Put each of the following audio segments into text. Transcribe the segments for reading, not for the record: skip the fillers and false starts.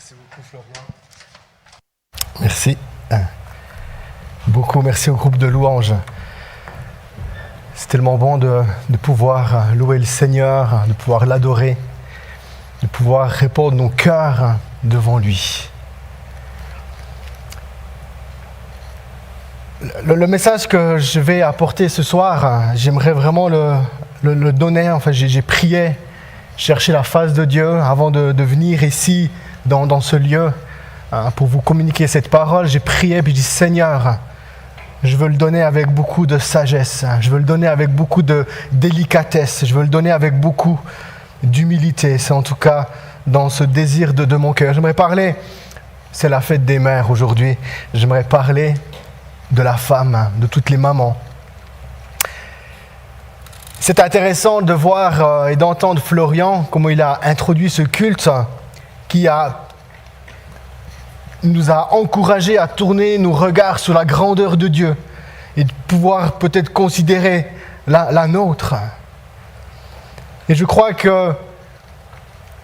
Merci beaucoup, Florian. Merci. Beaucoup merci au groupe de louanges. C'est tellement bon de pouvoir louer le Seigneur, de pouvoir l'adorer, de pouvoir répondre nos cœurs devant lui. Le message que je vais apporter ce soir, j'aimerais vraiment le donner. Enfin, j'ai prié, cherché la face de Dieu avant de venir ici, dans ce lieu, pour vous communiquer cette parole. J'ai prié, puis j'ai dit, Seigneur, je veux le donner avec beaucoup de sagesse, je veux le donner avec beaucoup de délicatesse, je veux le donner avec beaucoup d'humilité. C'est en tout cas dans ce désir de mon cœur. J'aimerais parler, c'est la fête des mères aujourd'hui, j'aimerais parler de la femme, de toutes les mamans. C'est intéressant de voir et d'entendre Florian, comment il a introduit ce culte qui nous a encouragés à tourner nos regards sur la grandeur de Dieu et de pouvoir peut-être considérer la nôtre. Et je crois que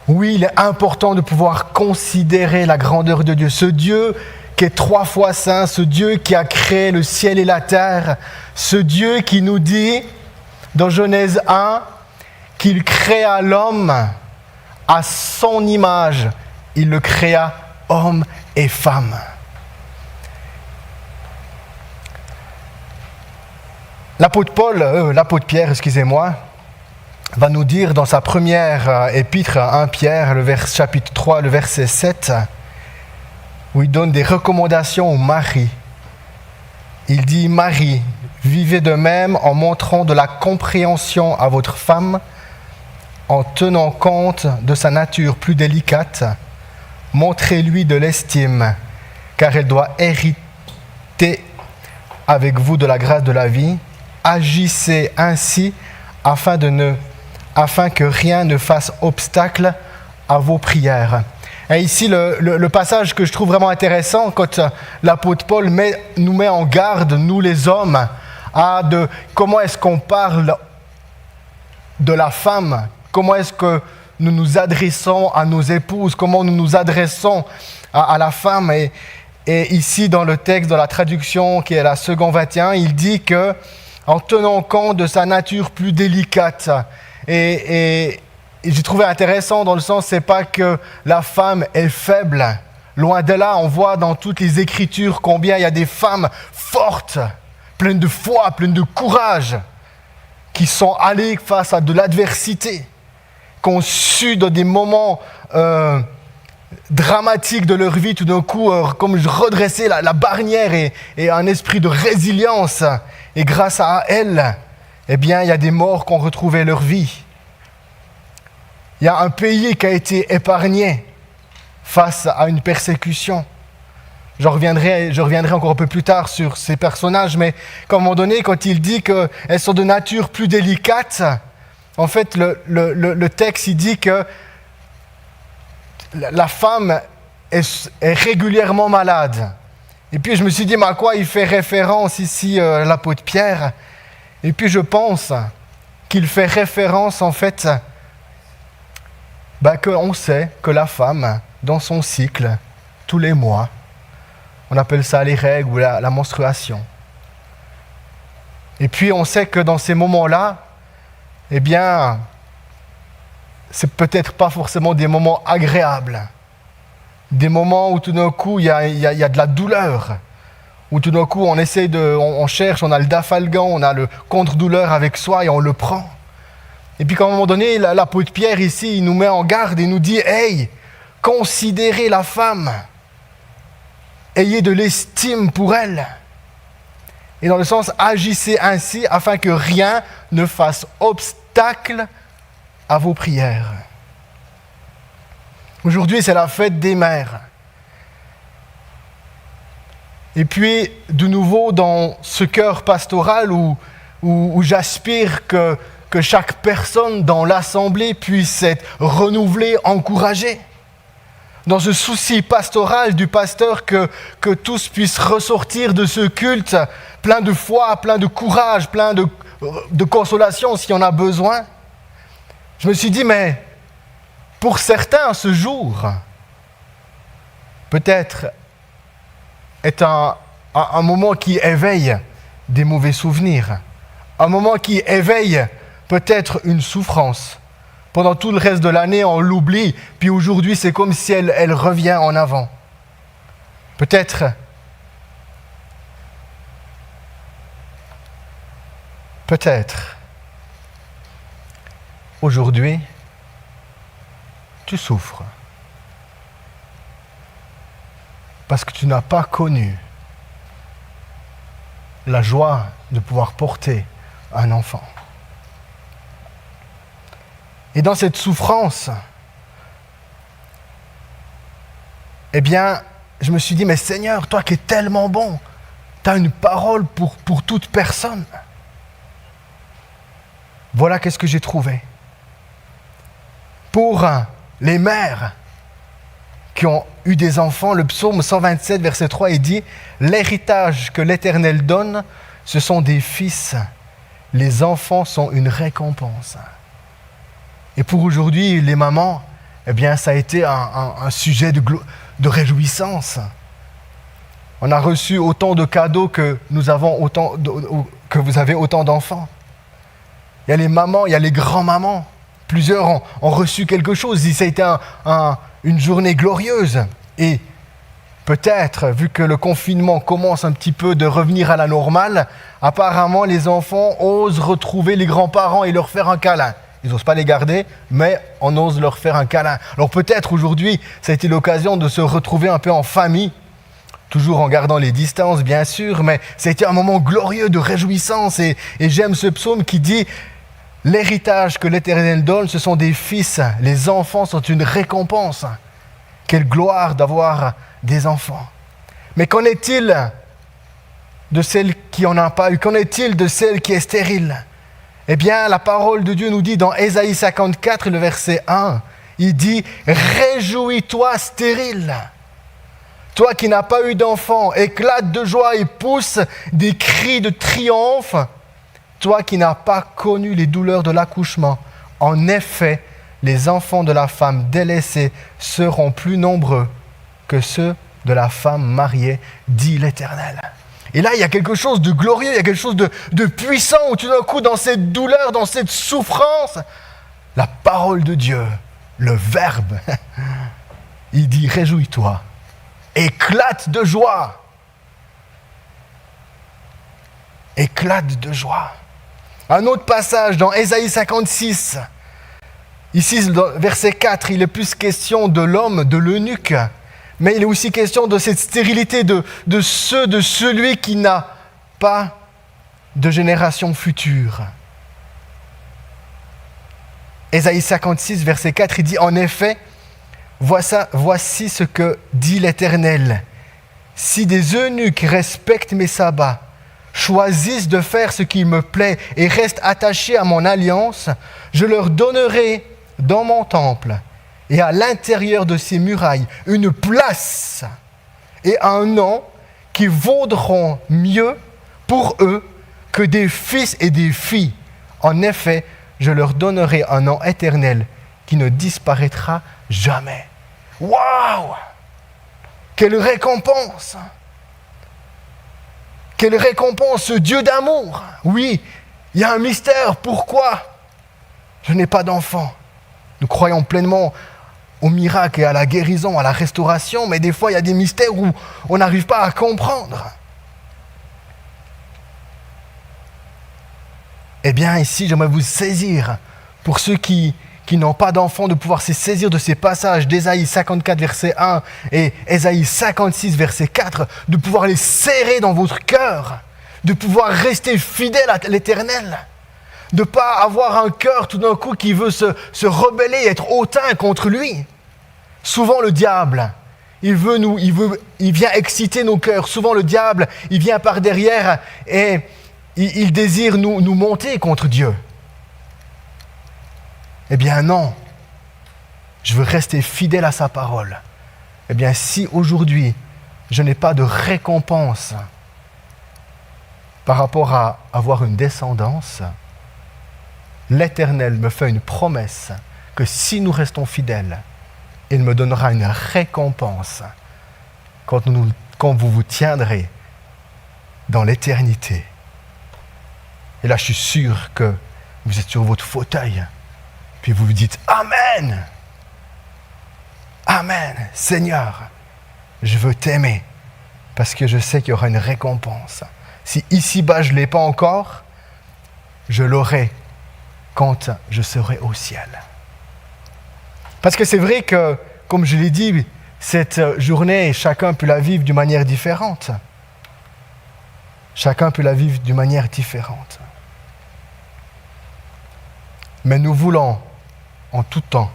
oui, il est important de pouvoir considérer la grandeur de Dieu, ce Dieu qui est 3 fois saint, ce Dieu qui a créé le ciel et la terre, ce Dieu qui nous dit dans Genèse 1 qu'il créa l'homme à son image, il le créa homme et femme. L'apôtre Pierre, va nous dire dans sa première épître à 1 Pierre, chapitre 3, le verset 7, où il donne des recommandations aux maris. Il dit, Marie, vivez de même en montrant de la compréhension à votre femme, en tenant compte de sa nature plus délicate. Montrez-lui de l'estime, car elle doit hériter avec vous de la grâce de la vie. Agissez ainsi afin que rien ne fasse obstacle à vos prières. Et ici, le passage que je trouve vraiment intéressant, quand l'apôtre Paul nous met en garde, nous les hommes, de comment est-ce qu'on parle de la femme, comment est-ce que nous nous adressons à nos épouses, comment nous nous adressons à la femme. Et ici, dans le texte, dans la traduction qui est la Second 21, il dit que en tenant compte de sa nature plus délicate, et j'ai trouvé intéressant dans le sens, c'est pas que la femme est faible. Loin de là, on voit dans toutes les Écritures combien il y a des femmes fortes, pleines de foi, pleines de courage, qui sont allées face à de l'adversité, qui ont su dans des moments dramatiques de leur vie, tout d'un coup, comme redresser la barrière et un esprit de résilience. Et grâce à elles, eh bien, il y a des morts qui ont retrouvé leur vie. Il y a un pays qui a été épargné face à une persécution. Je reviendrai encore un peu plus tard sur ces personnages, mais à un moment donné, quand il dit qu'elles sont de nature plus délicate, en fait, le texte, il dit que la femme est régulièrement malade. Et puis je me suis dit, mais à quoi il fait référence ici, l'apôtre Pierre ? Et puis je pense qu'il fait référence, en fait, qu'on sait que la femme, dans son cycle, tous les mois, on appelle ça les règles ou la menstruation. Et puis on sait que dans ces moments-là, eh bien, c'est peut-être pas forcément des moments agréables. Des moments où tout d'un coup, il y a de la douleur. Où tout d'un coup, on cherche, on a le dafalgan, on a le contre-douleur avec soi et on le prend. Et puis, à un moment donné, l'apôtre Pierre, ici, il nous met en garde et nous dit « Hey, considérez la femme. Ayez de l'estime pour elle. » Et dans le sens, agissez ainsi afin que rien ne fasse obstacle à vos prières. Aujourd'hui, c'est la fête des mères. Et puis, de nouveau, dans ce cœur pastoral où j'aspire que chaque personne dans l'assemblée puisse être renouvelée, encouragée. Dans ce souci pastoral du pasteur que tous puissent ressortir de ce culte plein de foi, plein de courage, plein de consolation s'il y en a besoin. Je me suis dit, mais pour certains, ce jour, peut-être est un moment qui éveille des mauvais souvenirs, un moment qui éveille peut-être une souffrance. Pendant tout le reste de l'année, on l'oublie, puis aujourd'hui, c'est comme si elle revient en avant. Peut-être aujourd'hui, tu souffres parce que tu n'as pas connu la joie de pouvoir porter un enfant. Et dans cette souffrance, eh bien, je me suis dit, mais Seigneur, toi qui es tellement bon, tu as une parole pour toute personne. Voilà qu'est-ce que j'ai trouvé. Pour les mères qui ont eu des enfants, le psaume 127, verset 3, il dit « L'héritage que l'Éternel donne, ce sont des fils. Les enfants sont une récompense. » Et pour aujourd'hui, les mamans, eh bien, ça a été un sujet de réjouissance. On a reçu autant de cadeaux que que vous avez autant d'enfants. Il y a les mamans, il y a les grands-mamans. Plusieurs ont reçu quelque chose. Ça a été une journée glorieuse. Et peut-être, vu que le confinement commence un petit peu de revenir à la normale, apparemment les enfants osent retrouver les grands-parents et leur faire un câlin. Ils n'osent pas les garder, mais on ose leur faire un câlin. Alors peut-être aujourd'hui, ça a été l'occasion de se retrouver un peu en famille, toujours en gardant les distances, bien sûr, mais ça a été un moment glorieux de réjouissance. Et j'aime ce psaume qui dit « L'héritage que l'Éternel donne, ce sont des fils. Les enfants sont une récompense. » Quelle gloire d'avoir des enfants. Mais qu'en est-il de celle qui n'en a pas eu? Qu'en est-il de celle qui est stérile? Eh bien, la parole de Dieu nous dit dans Ésaïe 54, le verset 1, il dit « Réjouis-toi stérile ». Toi qui n'as pas eu d'enfant, éclate de joie et pousse des cris de triomphe. Toi qui n'as pas connu les douleurs de l'accouchement. En effet, les enfants de la femme délaissée seront plus nombreux que ceux de la femme mariée, dit l'Éternel. Et là, il y a quelque chose de glorieux, il y a quelque chose de puissant, où tout d'un coup, dans cette douleur, dans cette souffrance, la parole de Dieu, le Verbe, il dit « Réjouis-toi, éclate de joie ». Éclate de joie. Un autre passage dans Ésaïe 56, ici, verset 4, il est plus question de l'homme, de l'eunuque, mais il est aussi question de cette stérilité de celui qui n'a pas de génération future. Ésaïe 56, verset 4, il dit « En effet, voici ce que dit l'Éternel. Si des eunuques respectent mes sabbats, choisissent de faire ce qui me plaît et restent attachés à mon alliance, je leur donnerai dans mon temple et à l'intérieur de ses murailles une place et un nom qui vaudront mieux pour eux que des fils et des filles. En effet, je leur donnerai un nom éternel qui ne disparaîtra jamais. » Waouh! Quelle récompense! Quelle récompense, ce Dieu d'amour! Oui, il y a un mystère. Pourquoi je n'ai pas d'enfant? Nous croyons pleinement au miracle et à la guérison, à la restauration, mais des fois, il y a des mystères où on n'arrive pas à comprendre. Eh bien, ici, j'aimerais vous saisir, pour ceux qui n'ont pas d'enfants, de pouvoir se saisir de ces passages d'Ésaïe 54, verset 1 et Ésaïe 56, verset 4, de pouvoir les serrer dans votre cœur, de pouvoir rester fidèle à l'Éternel, de ne pas avoir un cœur tout d'un coup qui veut se rebeller et être hautain contre lui. Souvent le diable, il vient exciter nos cœurs. Souvent le diable, il vient par derrière et il désire nous monter contre Dieu. Eh bien non, je veux rester fidèle à sa parole. Eh bien si aujourd'hui, je n'ai pas de récompense par rapport à avoir une descendance, l'Éternel me fait une promesse que si nous restons fidèles, il me donnera une récompense quand vous vous tiendrez dans l'éternité. Et là, je suis sûr que vous êtes sur votre fauteuil, puis vous vous dites « Amen ! Amen, Seigneur, je veux t'aimer, parce que je sais qu'il y aura une récompense. Si ici-bas, je ne l'ai pas encore, je l'aurai quand je serai au ciel. » Parce que c'est vrai que, comme je l'ai dit, cette journée, chacun peut la vivre d'une manière différente. Chacun peut la vivre d'une manière différente. Mais nous voulons, en tout temps,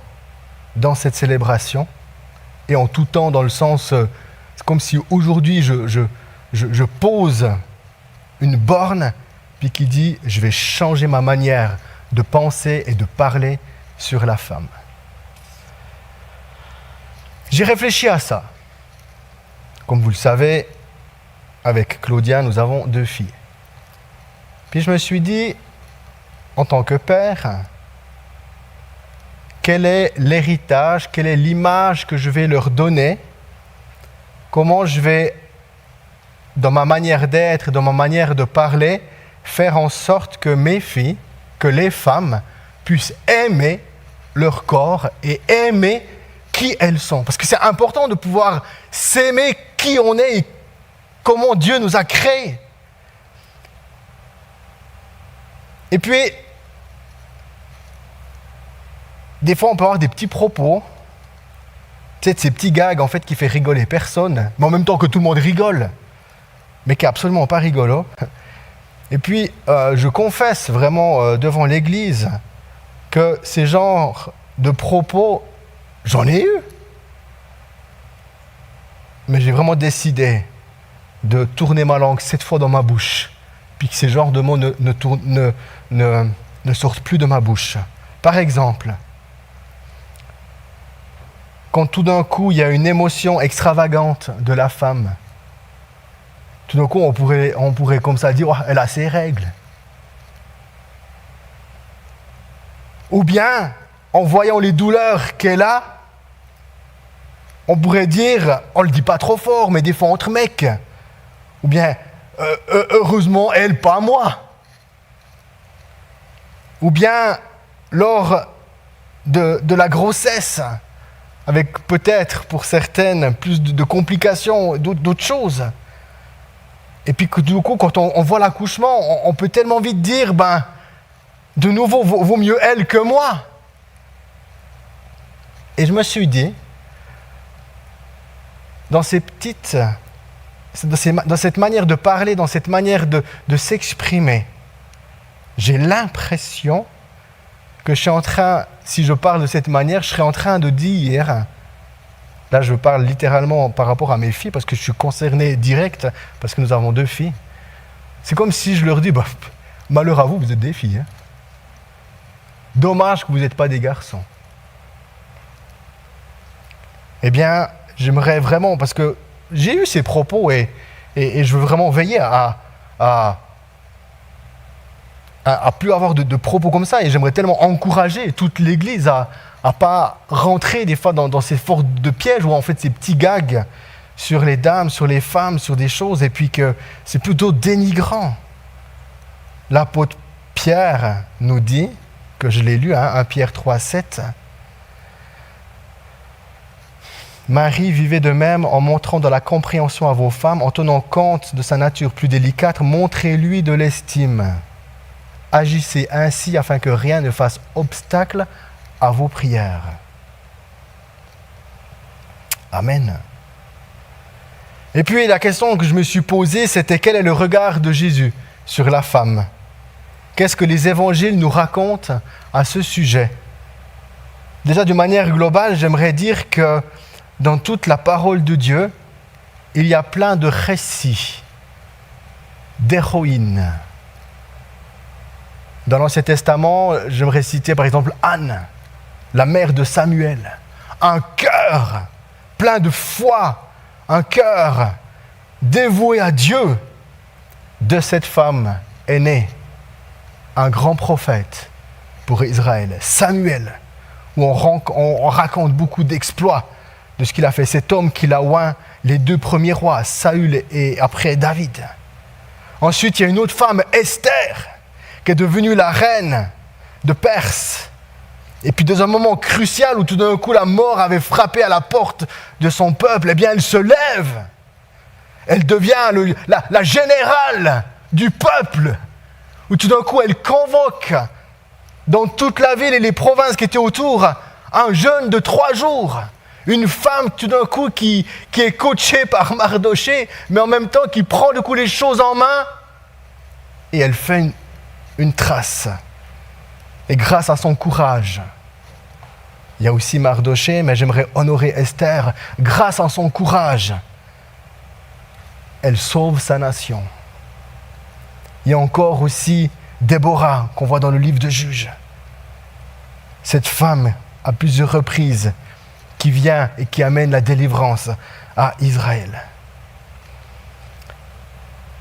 dans cette célébration, et en tout temps dans le sens, c'est comme si aujourd'hui je pose une borne, puis qui dit, je vais changer ma manière de penser et de parler sur la femme. J'ai réfléchi à ça. Comme vous le savez, avec Claudia, nous avons 2 filles. Puis je me suis dit, en tant que père, quel est l'héritage, quelle est l'image que je vais leur donner, comment je vais, dans ma manière d'être, dans ma manière de parler, faire en sorte que mes filles, que les femmes puissent aimer leur corps et aimer qui elles sont. Parce que c'est important de pouvoir s'aimer qui on est et comment Dieu nous a créés. Et puis, des fois, on peut avoir des petits propos, tu sais, ces petits gags en fait qui fait rigoler personne, mais en même temps que tout le monde rigole, mais qui est absolument pas rigolo. Et puis, je confesse vraiment devant l'Église que ces genres de propos, j'en ai eu. Mais j'ai vraiment décidé de tourner ma langue 7 fois dans ma bouche, puis que ces genres de mots ne sortent plus de ma bouche. Par exemple, quand tout d'un coup, il y a une émotion extravagante de la femme, tout d'un coup, on pourrait comme ça dire oh, « elle a ses règles ». Ou bien, en voyant les douleurs qu'elle a, on pourrait dire, on ne le dit pas trop fort, mais des fois entre mecs, ou bien heureusement elle, pas moi. Ou bien lors de la grossesse, avec peut-être pour certaines plus de complications, d'autres choses. Et puis que du coup, quand on voit l'accouchement, on peut tellement vite dire, de nouveau, vaut mieux elle que moi. Et je me suis dit, dans cette manière de parler, dans cette manière de s'exprimer, j'ai l'impression que je suis en train, si je parle de cette manière, je serais en train de dire, là je parle littéralement par rapport à mes filles, parce que je suis concerné direct, parce que nous avons 2 filles. C'est comme si je leur dis, malheur à vous, vous êtes des filles. Hein. Dommage que vous n'êtes pas des garçons. Eh bien, j'aimerais vraiment, parce que j'ai eu ces propos et je veux vraiment veiller à plus avoir de propos comme ça, et j'aimerais tellement encourager toute l'Église à pas rentrer des fois dans ces forts de pièges où en fait ces petits gags sur les dames, sur les femmes, sur des choses, et puis que c'est plutôt dénigrant. L'apôtre Pierre nous dit, que je l'ai lu, 1 Pierre 3,7, Marie vivait de même en montrant de la compréhension à vos femmes, en tenant compte de sa nature plus délicate, montrez-lui de l'estime. Agissez ainsi afin que rien ne fasse obstacle à vos prières. Amen. Et puis la question que je me suis posée, c'était quel est le regard de Jésus sur la femme ? Qu'est-ce que les évangiles nous racontent à ce sujet ? Déjà, d'une manière globale, j'aimerais dire que dans toute la parole de Dieu, il y a plein de récits, d'héroïnes. Dans l'Ancien Testament, j'aimerais citer par exemple Anne, la mère de Samuel. Un cœur plein de foi, un cœur dévoué à Dieu. De cette femme est né un grand prophète pour Israël, Samuel, où on raconte beaucoup d'exploits de ce qu'il a fait. Cet homme qu'il a oint les 2 premiers rois, Saül et après David. Ensuite, il y a une autre femme, Esther, qui est devenue la reine de Perse. Et puis dans un moment crucial où tout d'un coup la mort avait frappé à la porte de son peuple, eh bien elle se lève. Elle devient la générale du peuple. Où tout d'un coup elle convoque dans toute la ville et les provinces qui étaient autour un jeûne de 3 jours. Une femme tout d'un coup qui est coachée par Mardoché, mais en même temps qui prend du coup les choses en main et elle fait une trace. Et grâce à son courage, il y a aussi Mardoché, mais j'aimerais honorer Esther. Grâce à son courage, elle sauve sa nation. Il y a encore aussi Déborah, qu'on voit dans le livre de Juges. Cette femme, à plusieurs reprises, qui vient et qui amène la délivrance à Israël.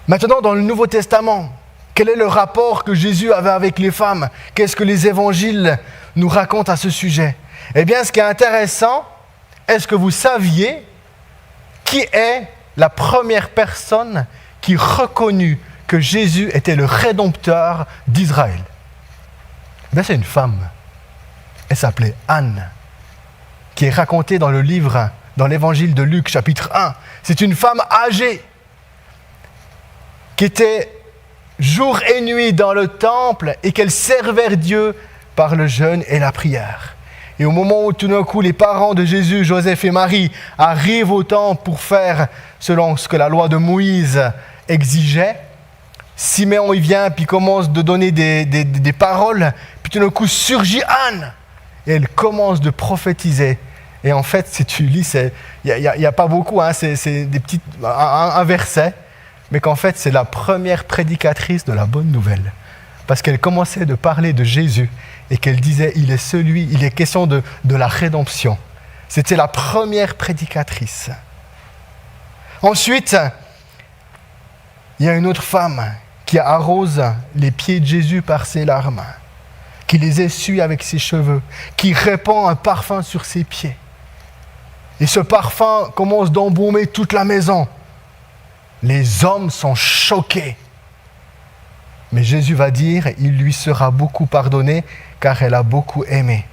Maintenant, dans le Nouveau Testament, quel est le rapport que Jésus avait avec les femmes? Qu'est-ce que les évangiles nous racontent à ce sujet? Eh bien, ce qui est intéressant, est-ce que vous saviez qui est la première personne qui reconnut que Jésus était le Rédempteur d'Israël? Eh bien, c'est une femme. Elle s'appelait Anne, qui est racontée dans le livre, dans l'évangile de Luc, chapitre 1. C'est une femme âgée qui était jour et nuit dans le temple et qu'elle servait Dieu par le jeûne et la prière. Et au moment où tout d'un coup les parents de Jésus, Joseph et Marie, arrivent au temple pour faire selon ce que la loi de Moïse exigeait, Siméon y vient puis commence de donner des paroles, puis tout d'un coup surgit Anne et elle commence de prophétiser. Et en fait, si tu lis, il n'y a pas beaucoup, hein, c'est des petites, un verset, mais qu'en fait c'est la première prédicatrice de la bonne nouvelle. Parce qu'elle commençait de parler de Jésus et qu'elle disait, il est question de la rédemption. C'était la première prédicatrice. Ensuite, il y a une autre femme qui arrose les pieds de Jésus par ses larmes, qui les essuie avec ses cheveux, qui répand un parfum sur ses pieds. Et ce parfum commence d'embaumer toute la maison. Les hommes sont choqués. Mais Jésus va dire, il lui sera beaucoup pardonné, car elle a beaucoup aimé.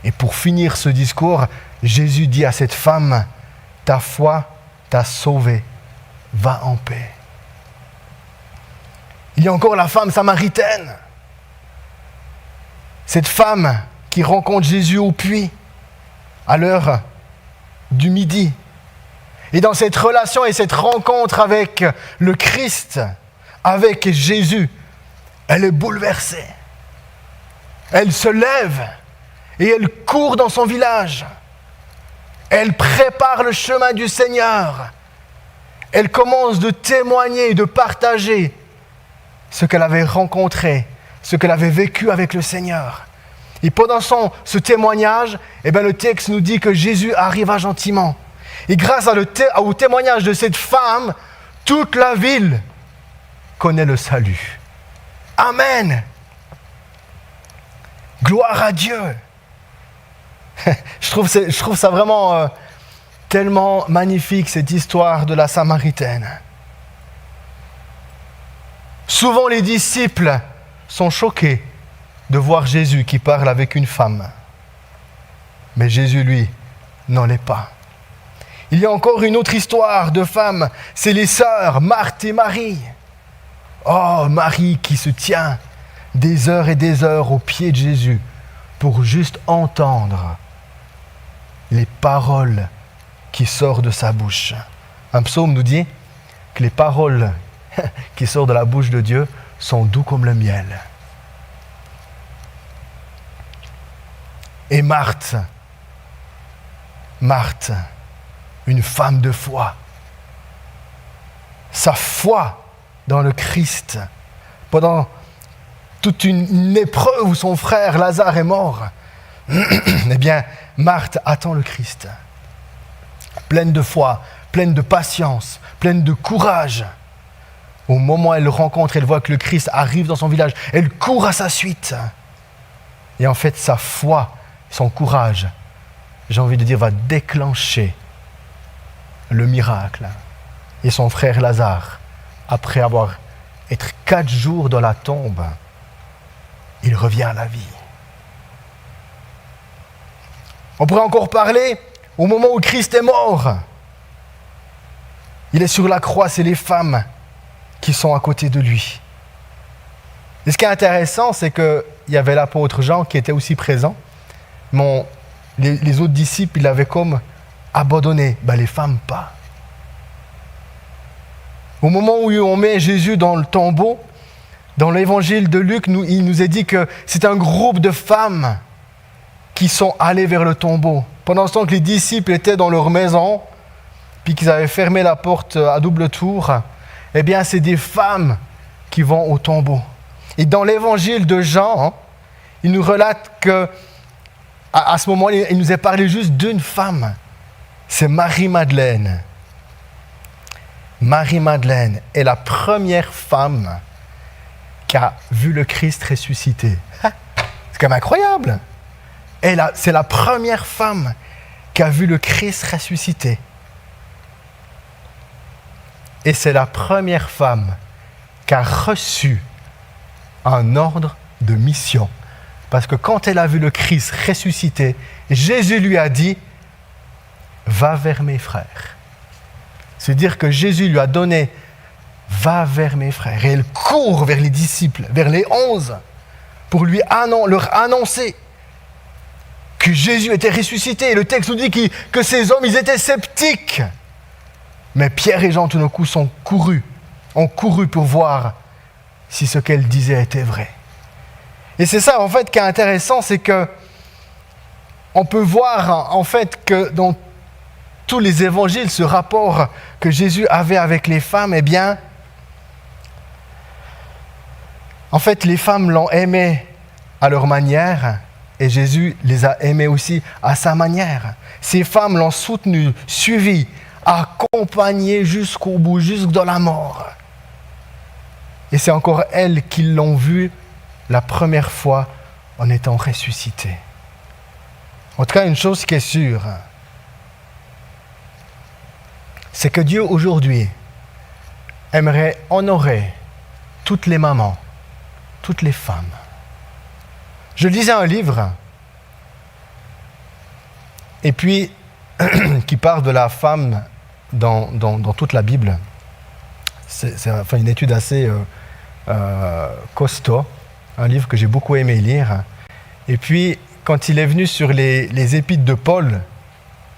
Et pour finir ce discours, Jésus dit à cette femme, ta foi t'a sauvée, va en paix. Il y a encore la femme samaritaine. Cette femme qui rencontre Jésus au puits, à l'heure du midi. Et dans cette relation et cette rencontre avec le Christ, avec Jésus, elle est bouleversée. Elle se lève et elle court dans son village. Elle prépare le chemin du Seigneur. Elle commence de témoigner et de partager ce qu'elle avait rencontré, ce qu'elle avait vécu avec le Seigneur. Et pendant ce témoignage, le texte nous dit que Jésus arriva gentiment. Et grâce au témoignage de cette femme, toute la ville connaît le salut. Amen. Gloire à Dieu. Je trouve ça vraiment tellement magnifique, cette histoire de la Samaritaine. Souvent, les disciples sont choqués de voir Jésus qui parle avec une femme. Mais Jésus, lui, n'en est pas. Il y a encore une autre histoire de femmes, c'est les sœurs Marthe et Marie. Oh, Marie qui se tient des heures et des heures aux pieds de Jésus pour juste entendre les paroles qui sortent de sa bouche. Un psaume nous dit que les paroles qui sortent de la bouche de Dieu sont doux comme le miel. Et Marthe, une femme de foi. Sa foi dans le Christ, pendant toute une épreuve où son frère Lazare est mort, eh bien, Marthe attend le Christ. Pleine de foi, pleine de patience, pleine de courage. Au moment où elle le rencontre, elle voit que le Christ arrive dans son village. Elle court à sa suite. Et en fait, sa foi, son courage, j'ai envie de dire, va déclencher le miracle. Et son frère Lazare, après avoir été 4 jours dans la tombe, il revient à la vie. On pourrait encore parler au moment où Christ est mort. Il est sur la croix, c'est les femmes qui sont à côté de lui. Et ce qui est intéressant, c'est qu'il y avait l'apôtre Jean qui était aussi présent, mais les autres disciples, ils l'avaient comme abandonné. Les femmes, pas. Au moment où on met Jésus dans le tombeau, dans l'évangile de Luc, il nous est dit que c'est un groupe de femmes qui sont allées vers le tombeau. Pendant ce temps que les disciples étaient dans leur maison, puis qu'ils avaient fermé la porte à double tour, eh bien, c'est des femmes qui vont au tombeau. Et dans l'évangile de Jean, il nous relate que à ce moment-là, il nous est parlé juste d'une femme. C'est Marie-Madeleine. Marie-Madeleine est la première femme qui a vu le Christ ressuscité. C'est quand même incroyable. C'est la première femme qui a vu le Christ ressuscité. Et c'est la première femme qui a reçu un ordre de mission. Parce que quand elle a vu le Christ ressuscité, Jésus lui a dit « Va vers mes frères ». C'est-à-dire que Jésus lui a donné « Va vers mes frères ». Et elle court vers les disciples, vers les 11, pour leur annoncer que Jésus était ressuscité. Et le texte nous dit que ces hommes, ils étaient sceptiques. Mais Pierre et Jean, tout d'un coup, ont couru pour voir si ce qu'elle disait était vrai. Et c'est ça, en fait, qui est intéressant, c'est que on peut voir, en fait, que dans tous les évangiles, ce rapport que Jésus avait avec les femmes, eh bien, en fait, les femmes l'ont aimé à leur manière, et Jésus les a aimées aussi à sa manière. Ces femmes l'ont soutenu, suivi, accompagné jusqu'au bout, jusque dans la mort. Et c'est encore elles qui l'ont vu la première fois en étant ressuscitées. En tout cas, une chose qui est sûre, c'est que Dieu aujourd'hui aimerait honorer toutes les mamans, toutes les femmes. Je lisais un livre, et puis qui parle de la femme dans toute la Bible. C'est une étude assez costaud, un livre que j'ai beaucoup aimé lire. Et puis, quand il est venu sur les épîtres de Paul,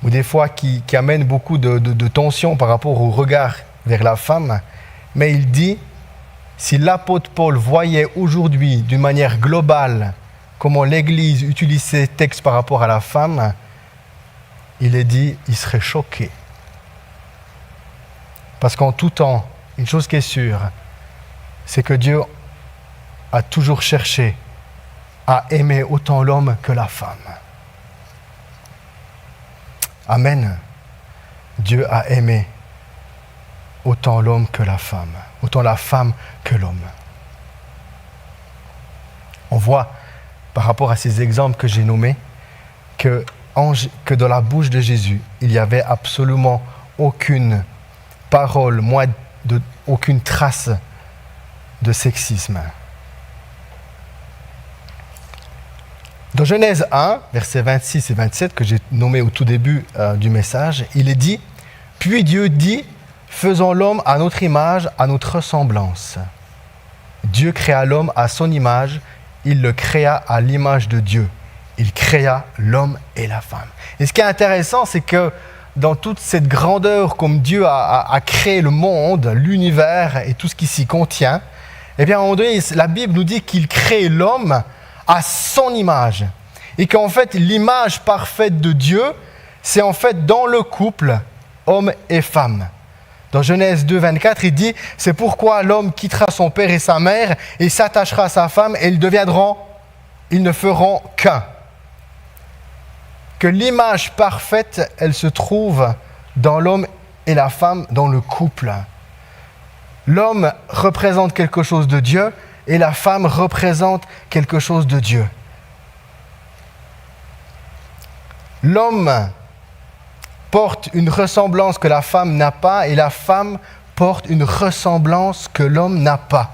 ou des fois qui amènent beaucoup de tension par rapport au regard vers la femme, mais il dit, si l'apôtre Paul voyait aujourd'hui d'une manière globale comment l'Église utilise ces textes par rapport à la femme, il est dit, il serait choqué. Parce qu'en tout temps, une chose qui est sûre, c'est que Dieu a toujours cherché à aimer autant l'homme que la femme. Amen. Dieu a aimé autant l'homme que la femme, autant la femme que l'homme. On voit, par rapport à ces exemples que j'ai nommés, que dans la bouche de Jésus, il n'y avait absolument aucune parole, aucune trace de sexisme. Dans Genèse 1, versets 26 et 27, que j'ai nommé au tout début du message, il est dit « Puis Dieu dit, faisons l'homme à notre image, à notre ressemblance. Dieu créa l'homme à son image, il le créa à l'image de Dieu. Il créa l'homme et la femme. » Et ce qui est intéressant, c'est que dans toute cette grandeur, comme Dieu a créé le monde, l'univers et tout ce qui s'y contient, eh bien, à un moment donné, la Bible nous dit qu'il crée l'homme à son image. Et qu'en fait, l'image parfaite de Dieu, c'est en fait dans le couple, homme et femme. Dans Genèse 2, 24, il dit « C'est pourquoi l'homme quittera son père et sa mère et s'attachera à sa femme et ils ne feront qu'un. » Que l'image parfaite, elle se trouve dans l'homme et la femme, dans le couple. L'homme représente quelque chose de Dieu et la femme représente quelque chose de Dieu. L'homme porte une ressemblance que la femme n'a pas et la femme porte une ressemblance que l'homme n'a pas.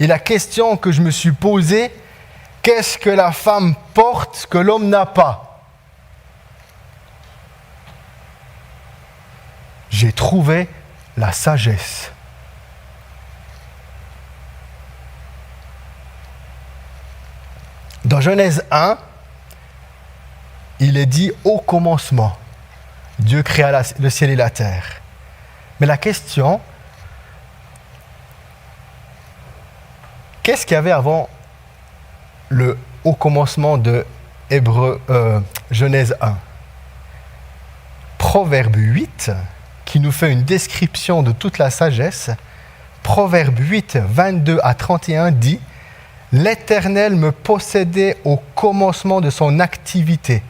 Et la question que je me suis posée, qu'est-ce que la femme porte que l'homme n'a pas? J'ai trouvé la sagesse. Dans Genèse 1, il est dit « Au commencement, Dieu créa le ciel et la terre ». Mais la question, qu'est-ce qu'il y avait avant le « Au commencement » de Genèse 1? Proverbe 8, qui nous fait une description de toute la sagesse, Proverbe 8, 22 à 31 dit « L'Éternel me possédait au commencement de son activité ».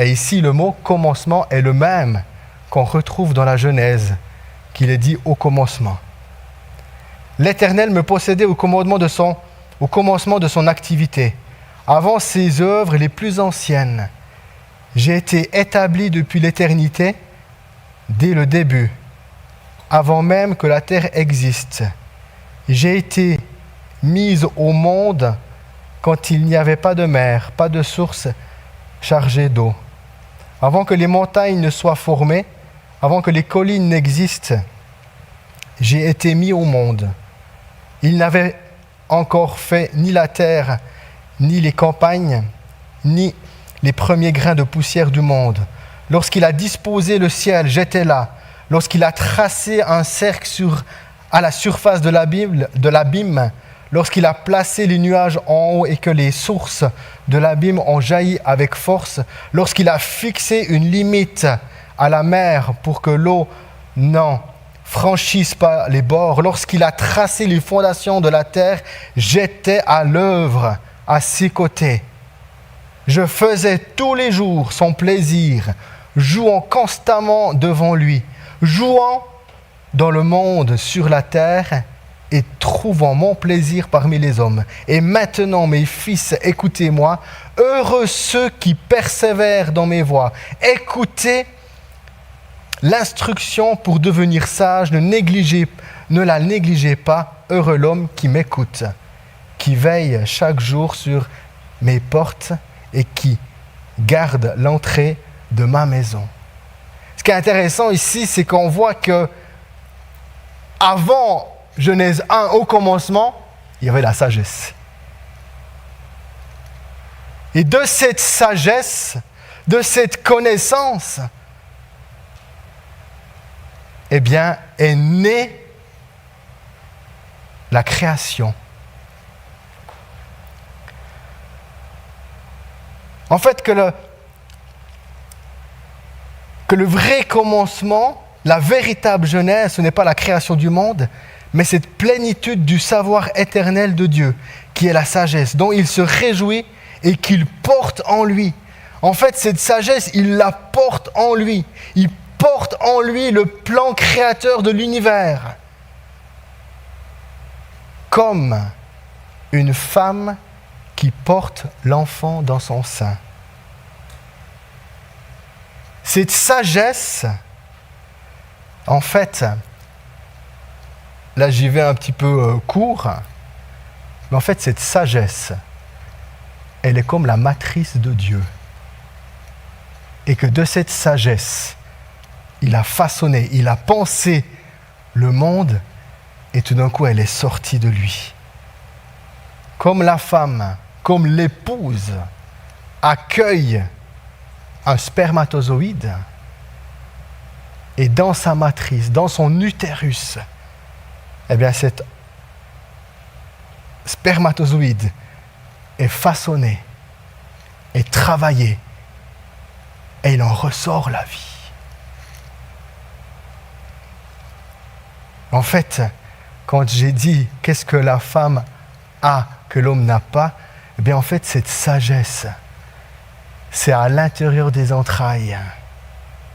Et ici, le mot « commencement » est le même qu'on retrouve dans la Genèse, qu'il est dit « au commencement ». L'Éternel me possédait au commencement de son activité, avant ses œuvres les plus anciennes. J'ai été établi depuis l'éternité, dès le début, avant même que la terre existe. J'ai été mise au monde quand il n'y avait pas de mer, pas de source chargée d'eau. Avant que les montagnes ne soient formées, avant que les collines n'existent, j'ai été mis au monde. Il n'avait encore fait ni la terre, ni les campagnes, ni les premiers grains de poussière du monde. Lorsqu'il a disposé le ciel, j'étais là. Lorsqu'il a tracé un cercle à la surface de l'abîme, lorsqu'il a placé les nuages en haut et que les sources de l'abîme ont jailli avec force, lorsqu'il a fixé une limite à la mer pour que l'eau n'en franchisse pas les bords, lorsqu'il a tracé les fondations de la terre, j'étais à l'œuvre à ses côtés. Je faisais tous les jours son plaisir, jouant constamment devant lui, jouant dans le monde sur la terre et trouvant mon plaisir parmi les hommes. Et maintenant, mes fils, écoutez-moi, heureux ceux qui persévèrent dans mes voies. Écoutez l'instruction pour devenir sage, ne la négligez pas, heureux l'homme qui m'écoute, qui veille chaque jour sur mes portes et qui garde l'entrée de ma maison. Ce qui est intéressant ici, c'est qu'on voit que avant Genèse 1, au commencement, il y avait la sagesse. Et de cette sagesse, de cette connaissance, eh bien, est née la création. En fait, que le vrai commencement, la véritable genèse, ce n'est pas la création du monde, mais cette plénitude du savoir éternel de Dieu, qui est la sagesse, dont il se réjouit et qu'il porte en lui. En fait, cette sagesse, il la porte en lui. Il porte en lui le plan créateur de l'univers. Comme une femme qui porte l'enfant dans son sein. Cette sagesse, en fait, là j'y vais un petit peu court, mais en fait cette sagesse, elle est comme la matrice de Dieu. Et que de cette sagesse, il a façonné, il a pensé le monde, et tout d'un coup elle est sortie de lui. Comme la femme, comme l'épouse accueille un spermatozoïde, et dans sa matrice, dans son utérus, eh bien cet spermatozoïde est façonné, est travaillé, et il en ressort la vie. En fait, quand j'ai dit qu'est-ce que la femme a que l'homme n'a pas, eh bien en fait cette sagesse, c'est à l'intérieur des entrailles.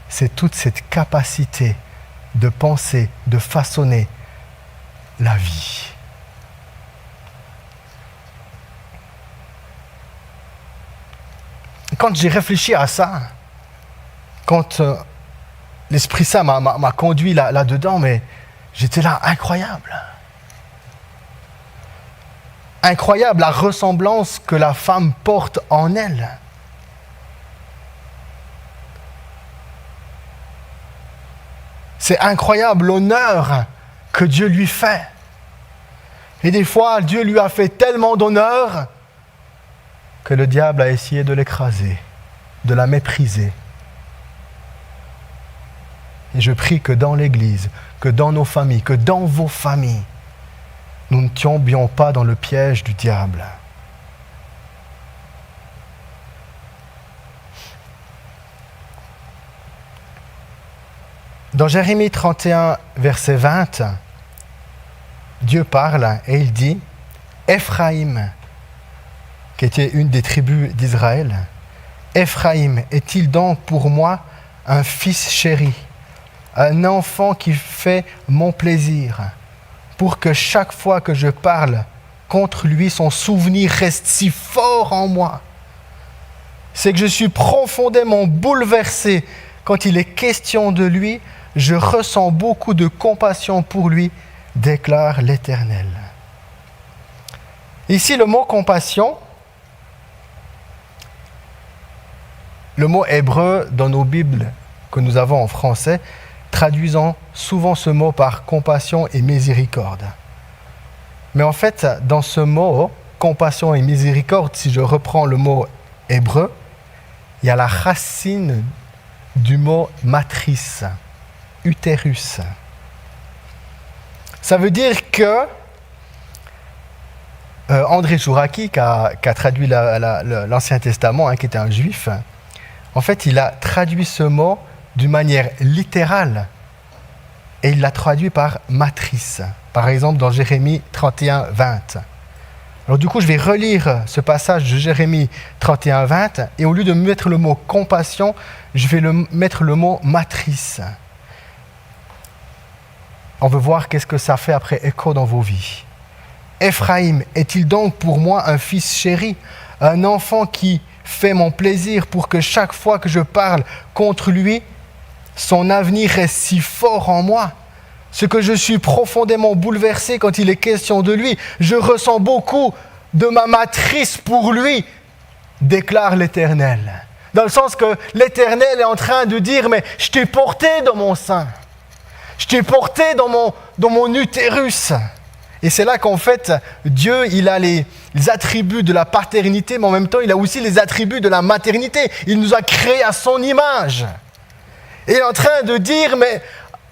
C'est toute cette capacité de penser, de façonner la vie. Quand j'ai réfléchi à ça, quand l'Esprit Saint m'a conduit là-dedans, mais j'étais là, incroyable. Incroyable la ressemblance que la femme porte en elle. C'est incroyable l'honneur que Dieu lui fait. Et des fois, Dieu lui a fait tellement d'honneur que le diable a essayé de l'écraser, de la mépriser. Et je prie que dans l'Église, que dans nos familles, que dans vos familles, nous ne tombions pas dans le piège du diable. Dans Jérémie 31, verset 20, Dieu parle et il dit « Éphraïm, qui était une des tribus d'Israël, Éphraïm est-il donc pour moi un fils chéri, un enfant qui fait mon plaisir, pour que chaque fois que je parle contre lui, son souvenir reste si fort en moi. C'est que je suis profondément bouleversé quand il est question de lui. Je ressens beaucoup de compassion pour lui, déclare l'Éternel. » Ici, le mot compassion, le mot hébreu dans nos Bibles que nous avons en français, traduisant souvent ce mot par compassion et miséricorde. Mais en fait, dans ce mot, compassion et miséricorde, si je reprends le mot hébreu, il y a la racine du mot matrice, utérus. Ça veut dire que André Chouraki, qui a traduit l'Ancien Testament, qui était un juif, en fait, il a traduit ce mot d'une manière littérale et il l'a traduit par matrice. Par exemple, dans Jérémie 31, 20. Alors du coup, je vais relire ce passage de Jérémie 31, 20 et au lieu de mettre le mot compassion, je vais mettre le mot matrice. On veut voir qu'est-ce que ça fait après écho dans vos vies. Éphraïm est-il donc pour moi un fils chéri, un enfant qui fait mon plaisir pour que chaque fois que je parle contre lui, son avenir reste si fort en moi, ce que je suis profondément bouleversé quand il est question de lui. Je ressens beaucoup de ma matrice pour lui, déclare l'Éternel. Dans le sens que l'Éternel est en train de dire, mais je t'ai porté dans mon sein, je t'ai porté dans mon utérus. Et c'est là qu'en fait, Dieu, il a les attributs de la paternité, mais en même temps, il a aussi les attributs de la maternité. Il nous a créés à son image. Et il est en train de dire, mais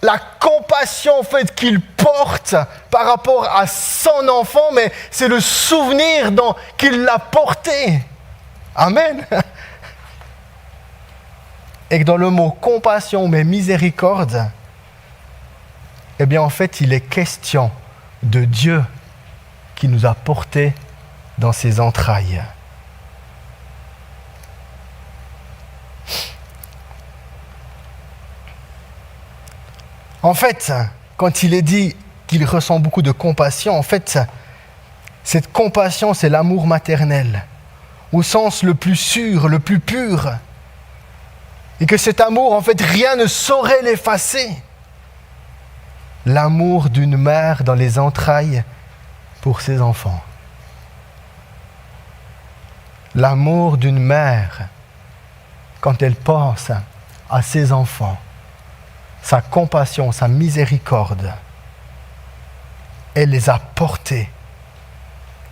la compassion en fait, qu'il porte par rapport à son enfant, mais c'est le souvenir qu'il l'a porté. Amen. Et que dans le mot compassion, mais miséricorde, eh bien en fait, il est question de Dieu qui nous a portés dans ses entrailles. En fait, quand il est dit qu'il ressent beaucoup de compassion, en fait, cette compassion, c'est l'amour maternel, au sens le plus sûr, le plus pur. Et que cet amour, en fait, rien ne saurait l'effacer. L'amour d'une mère dans les entrailles pour ses enfants. L'amour d'une mère quand elle pense à ses enfants. Sa compassion, sa miséricorde. Elle les a portés.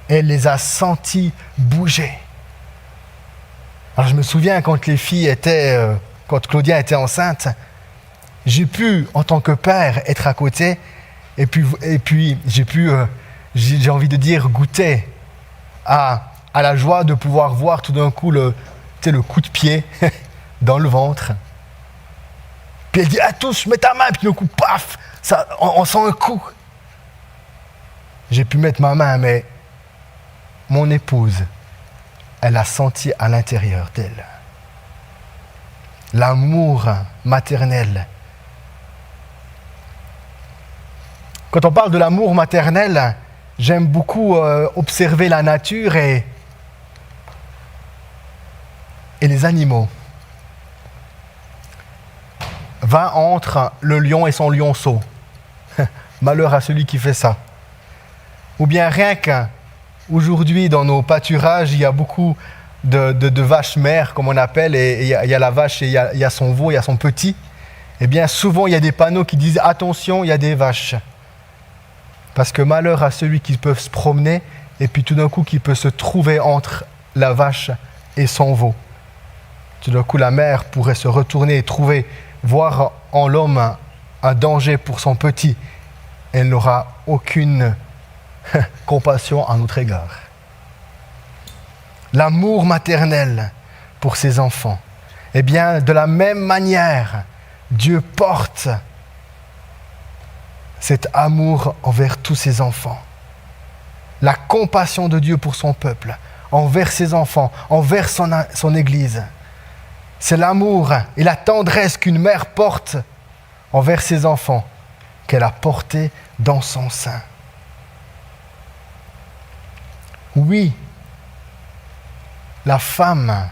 Elle les a sentis bouger. Alors je me souviens quand quand Claudia était enceinte, j'ai pu, en tant que père, être à côté et puis j'ai pu, j'ai envie de dire, goûter à la joie de pouvoir voir tout d'un coup le coup de pied dans le ventre. Puis elle dit, ah tous, mets ta main, puis d'un coup, paf, on sent un coup. J'ai pu mettre ma main, mais mon épouse, elle a senti à l'intérieur d'elle l'amour maternel. Quand on parle de l'amour maternel, j'aime beaucoup observer la nature et les animaux. va entre le lion et son lionceau. Malheur à celui qui fait ça. Ou bien rien qu'aujourd'hui, dans nos pâturages, il y a beaucoup de vaches mères, comme on appelle, et il y a la vache et il y a son veau, il y a son petit. Eh bien, souvent, il y a des panneaux qui disent « Attention, il y a des vaches ». Parce que malheur à celui qui peut se promener et puis tout d'un coup qui peut se trouver entre la vache et son veau. Tout d'un coup, la mère pourrait se retourner et voir en l'homme un danger pour son petit. Elle n'aura aucune compassion à notre égard. L'amour maternel pour ses enfants. Eh bien, de la même manière, Dieu porte cet amour envers tous ses enfants. La compassion de Dieu pour son peuple, envers ses enfants, envers son Église. C'est l'amour et la tendresse qu'une mère porte envers ses enfants, qu'elle a porté dans son sein. Oui, la femme,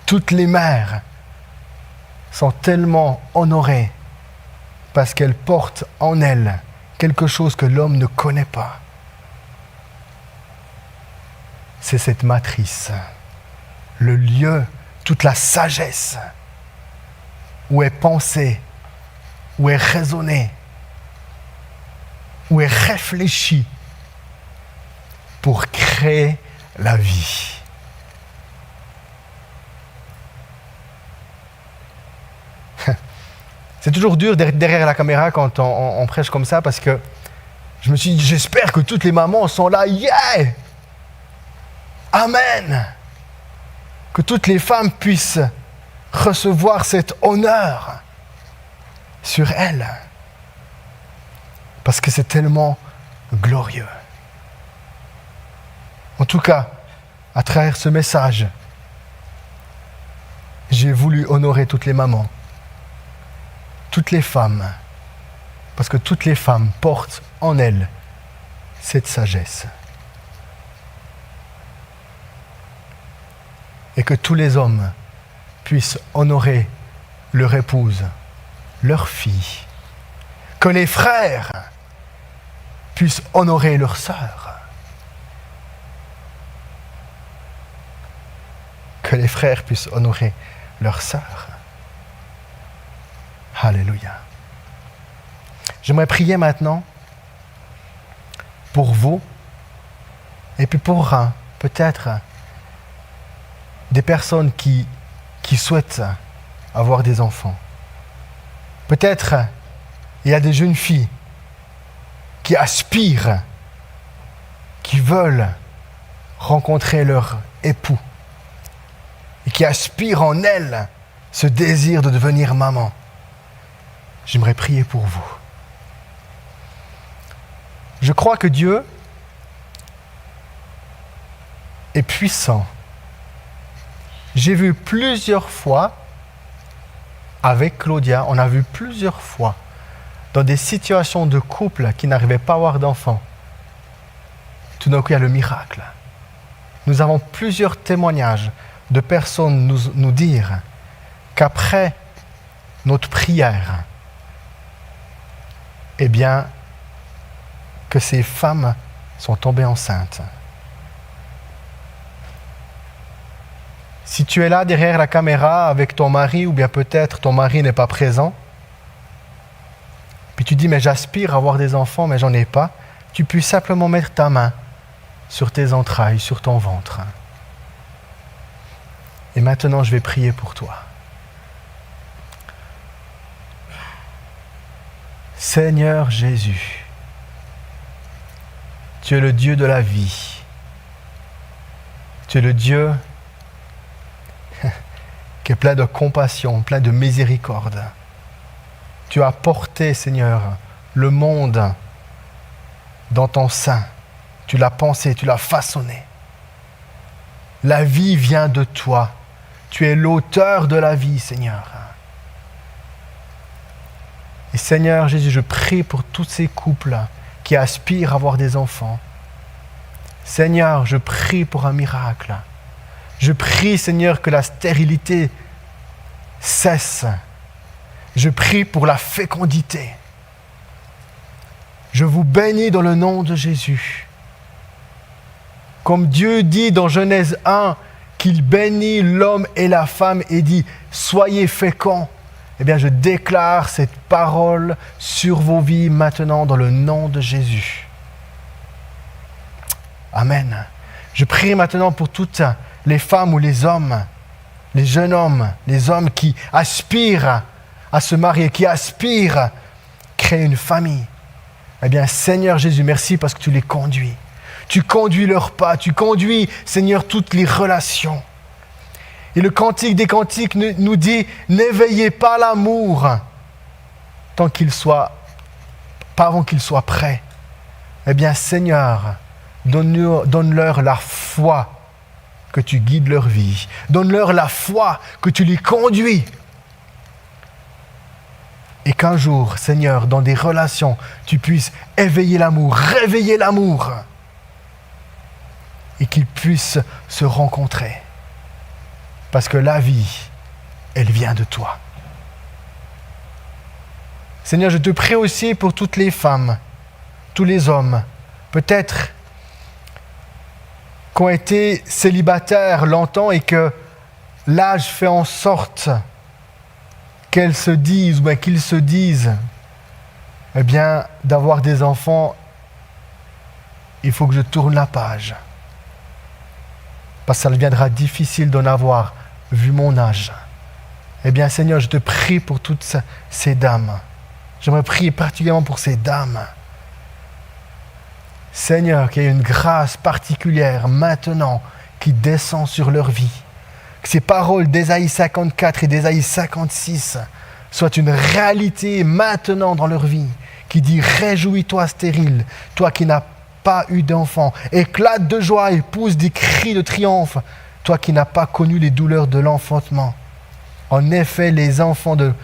toutes les mères sont tellement honorées parce qu'elles portent en elles quelque chose que l'homme ne connaît pas. C'est cette matrice, le lieu, toute la sagesse, où est pensée, où est raisonnée, où est réfléchie pour créer la vie. C'est toujours dur derrière la caméra quand on prêche comme ça parce que je me suis dit, j'espère que toutes les mamans sont là. Yeah! Amen! Que toutes les femmes puissent recevoir cet honneur sur elles. Parce que c'est tellement glorieux. En tout cas, à travers ce message, j'ai voulu honorer toutes les mamans. Toutes les femmes, parce que toutes les femmes portent en elles cette sagesse. Et que tous les hommes puissent honorer leur épouse, leur fille. Que les frères puissent honorer leur sœur. Que les frères puissent honorer leur sœur. Alléluia. J'aimerais prier maintenant pour vous et puis pour peut-être des personnes qui souhaitent avoir des enfants. Peut-être il y a des jeunes filles qui aspirent, qui veulent rencontrer leur époux et qui aspirent en elles ce désir de devenir maman. J'aimerais prier pour vous. Je crois que Dieu est puissant. J'ai vu plusieurs fois, avec Claudia, on a vu plusieurs fois, dans des situations de couple qui n'arrivaient pas à avoir d'enfants, tout d'un coup il y a le miracle. Nous avons plusieurs témoignages de personnes nous dire qu'après notre prière, eh bien, que ces femmes sont tombées enceintes. Si tu es là derrière la caméra avec ton mari, ou bien peut-être ton mari n'est pas présent, puis tu dis, mais j'aspire à avoir des enfants, mais j'en ai pas, tu peux simplement mettre ta main sur tes entrailles, sur ton ventre. Et maintenant, je vais prier pour toi. Seigneur Jésus, tu es le Dieu de la vie. Tu es le Dieu qui est plein de compassion, plein de miséricorde. Tu as porté, Seigneur, le monde dans ton sein. Tu l'as pensé, tu l'as façonné. La vie vient de toi. Tu es l'auteur de la vie, Seigneur. Et Seigneur Jésus, je prie pour tous ces couples qui aspirent à avoir des enfants. Seigneur, je prie pour un miracle. Je prie, Seigneur, que la stérilité cesse. Je prie pour la fécondité. Je vous bénis dans le nom de Jésus. Comme Dieu dit dans Genèse 1, qu'il bénit l'homme et la femme et dit « Soyez féconds », eh bien je déclare cette parole sur vos vies maintenant dans le nom de Jésus. Amen. Je prie maintenant pour toutes les femmes ou les hommes, les jeunes hommes, les hommes qui aspirent à se marier, qui aspirent à créer une famille. Eh bien, Seigneur Jésus, merci parce que tu les conduis. Tu conduis leurs pas, tu conduis, Seigneur, toutes les relations. Et le Cantique des Cantiques nous dit, n'éveillez pas l'amour pas avant qu'il soit prêt. Eh bien, Seigneur, donne-leur la foi que tu guides leur vie. Donne-leur la foi que tu les conduis. Et qu'un jour, Seigneur, dans des relations, tu puisses éveiller l'amour, réveiller l'amour. Et qu'ils puissent se rencontrer. Parce que la vie, elle vient de toi. Seigneur, je te prie aussi pour toutes les femmes, tous les hommes, peut-être qui ont été célibataires longtemps et que l'âge fait en sorte qu'elles se disent, ou bien qu'ils se disent, eh bien, d'avoir des enfants, il faut que je tourne la page. Parce que ça deviendra difficile d'en avoir, vu mon âge. Eh bien, Seigneur, je te prie pour toutes ces dames. J'aimerais prier particulièrement pour ces dames. Seigneur, qu'il y ait une grâce particulière maintenant qui descend sur leur vie. Que ces paroles d'Ésaïe 54 et d'Ésaïe 56 soient une réalité maintenant dans leur vie, qui dit « Réjouis-toi stérile, toi qui n'as pas eu d'enfant, éclate de joie et pousse des cris de triomphe, toi qui n'as pas connu les douleurs de l'enfantement. En effet, les enfants de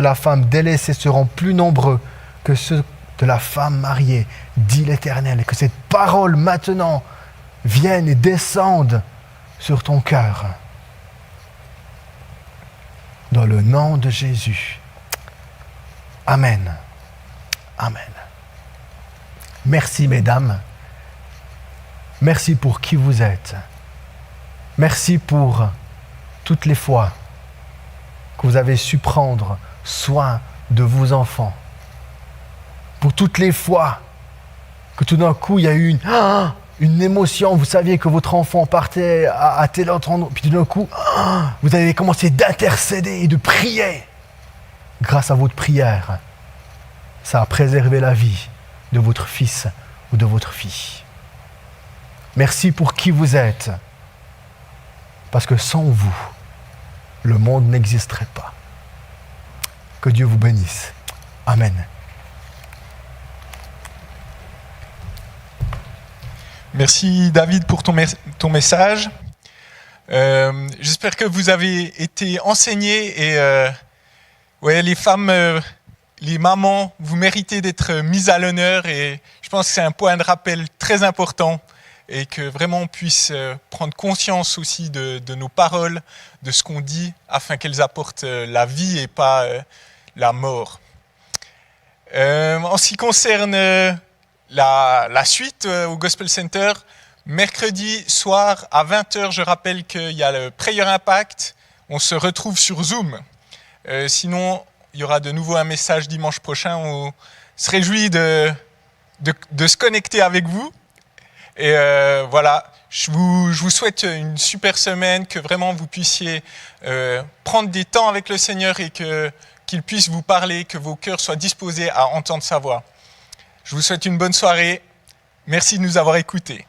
la femme délaissée seront plus nombreux que ceux de la femme mariée, dit l'Éternel. » Et que cette parole maintenant vienne et descende sur ton cœur. Dans le nom de Jésus. Amen. Amen. Merci, mesdames. Merci pour qui vous êtes. Merci pour toutes les fois que vous avez su prendre soin de vos enfants. Pour toutes les fois que tout d'un coup, il y a eu une émotion, vous saviez que votre enfant partait à tel autre endroit, puis tout d'un coup, vous avez commencé d'intercéder et de prier. Grâce à votre prière, ça a préservé la vie de votre fils ou de votre fille. Merci pour qui vous êtes, parce que sans vous, le monde n'existerait pas. Que Dieu vous bénisse. Amen. Merci David pour ton message. J'espère que vous avez été enseignés et les femmes, les mamans, vous méritez d'être mises à l'honneur et je pense que c'est un point de rappel très important et que vraiment on puisse prendre conscience aussi de nos paroles, de ce qu'on dit afin qu'elles apportent la vie et pas la mort. En ce qui concerne la suite au Gospel Center, mercredi soir à 20h, je rappelle qu'il y a le Prayer Impact. On se retrouve sur Zoom. Sinon, il y aura de nouveau un message dimanche prochain. On se réjouit de se connecter avec vous. Et voilà, je vous souhaite une super semaine, que vraiment vous puissiez prendre des temps avec le Seigneur et qu'il puisse vous parler, que vos cœurs soient disposés à entendre sa voix. Je vous souhaite une bonne soirée. Merci de nous avoir écoutés.